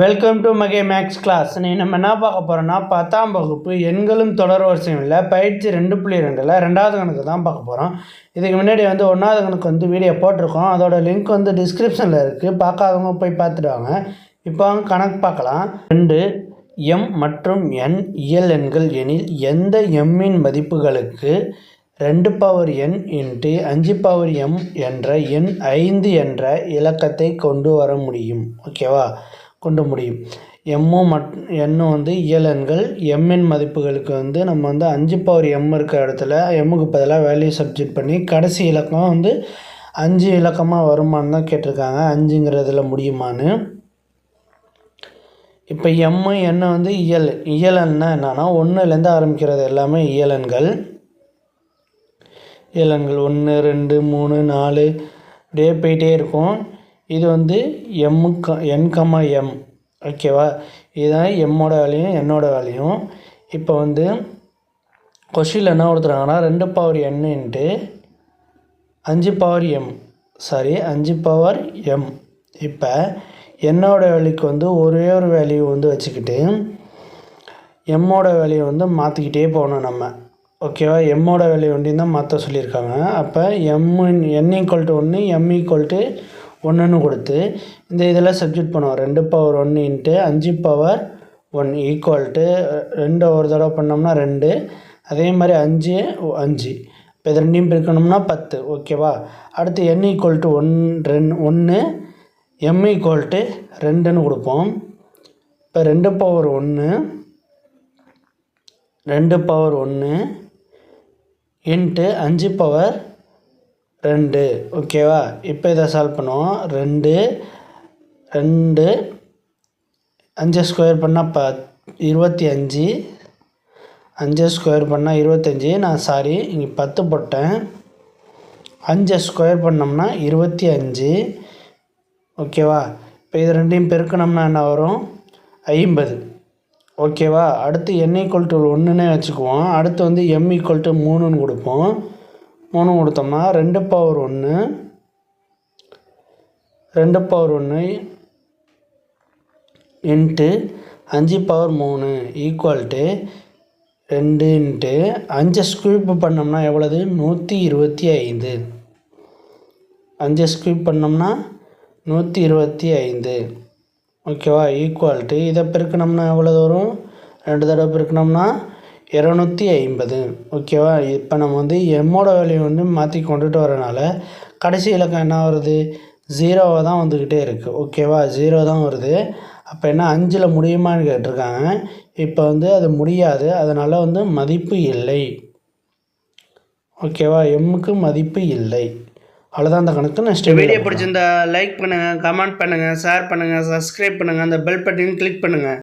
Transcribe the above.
Welcome to மகே maths class. நம்ம என்ன பார்க்க போகிறோன்னா 10ஆம் வகுப்பு எண்களும் தொடர் வரிசையும் இல்லை பயிற்சி 2.2ல் 2வது கணக்கு தான் பார்க்க போகிறோம். இதுக்கு முன்னாடி 1வது கணக்கு வீடியோ போட்டிருக்கோம். அதோட லிங்க் டிஸ்கிரிப்ஷனில் இருக்குது. பார்க்காதவங்க போய் பார்த்துடுவாங்க. இப்போ கணக்கு பார்க்கலாம். 2 m மற்றும் n இயல் எண்கள் எனில் எந்த mஇன் மதிப்புகளுக்கு 2n × 5m என்ற எண் 5 என்ற இலக்கத்தை கொண்டு வர முடியும். ஓகேவா, கொண்டு முடியும். எம்மும் எண்ணும் இயல் எண்கள். எம்மின் மதிப்புகளுக்கு நம்ம 5m இருக்கிற இடத்துல எம்முக்கு பதிலாக வேல்யூ சப்ஜெக்ட் பண்ணி கடைசி இலக்கம் 5 இலக்கமாக வருமானு தான் கேட்டிருக்காங்க. 5ங்கிறதுல முடியுமான்னு. இப்போ எம்மு எண்ணு இயலன்னா என்னன்னா 1லேருந்து ஆரம்பிக்கிறது எல்லாமே இயலன்கள். 1 2 3 4 அப்படியே போயிட்டே இருக்கும். இது n, m. ஓகேவா, இதுதான் எம்மோட வேல்யூயும் என்னோட வேல்யூயும். இப்போ கொஷினில் என்ன கொடுத்துருக்காங்கன்னா 2n × 5m. இப்போ என்னோட வேல்யூக்கு ஒரே ஒரு வேல்யூ வச்சுக்கிட்டு எம்மோட வேல்யூ மாற்றிக்கிட்டே போகணும் நம்ம. ஓகேவா, எம்மோட வேல்யூ தான் மாற்ற சொல்லியிருக்காங்க. அப்போ n = 1 m = 1ன்னு கொடுத்து இந்த இதெல்லாம் சப்ஜெக்ட் பண்ணுவோம். 2n × 5 1 2 ஒரு தடவை பண்ணோம்னா 2, அதே மாதிரி 5 5. இப்போ இது ரெண்டையும் பிரிக்கணும்னா 10. ஓகேவா, அடுத்து n = 1 m = 2ன்னு கொடுப்போம். இப்போ 2/1 × 5/2. ஓகேவா, இப்போ இதை சால்வ் பண்ணுவோம். 2 5 ஸ்கொயர் பண்ணால் 25. 5 ஸ்கொயர் பண்ணால் 25. நான் இங்கே 10 போட்டேன். 5 ஸ்கொயர் பண்ணோம்னா 25. ஓகேவா, இப்போ இது ரெண்டையும் பெருக்கணும்னா என்ன வரும்? 50. ஓகேவா, அடுத்து n = 1ன்னே வச்சுக்குவோம். அடுத்து m = 3ன்னு கொடுப்போம். 3 கொடுத்தோம்னா 2/1 × 5/3 = 2 × 5 ஸ்கூப் பண்ணோம்னா எவ்வளவு? 125. 5 ஸ்கூப் பண்ணோம்னா 125. ஓகேவா, இதை பெருக்கணும்னா எவ்வளோ வரும்? 2 தடவை பெருக்கணும்னா 250. ஓகேவா, இப்போ நம்ம எம்மோட வேல்யூ மாற்றி கொண்டுட்டு வரனால கடைசி இலக்கம் என்ன வருது? 0 தான் வந்துக்கிட்டே இருக்குது. ஓகேவா, 0 தான் வருது. அப்போ என்ன 5ல் முடியுமான்னு கேட்டிருக்காங்க. இப்போ அது முடியாது. அதனால் மதிப்பு இல்லை. ஓகேவா, எம்முக்கு மதிப்பு இல்லை. அவ்வளோதான் அந்த கணக்கு. நெக்ஸ்ட் வீடியோ பிடிச்சிருந்தா லைக் பண்ணுங்கள், கமெண்ட் பண்ணுங்கள், ஷேர் பண்ணுங்கள், சப்ஸ்கிரைப் பண்ணுங்கள், அந்த பெல் பட்டனையும் கிளிக் பண்ணுங்கள்.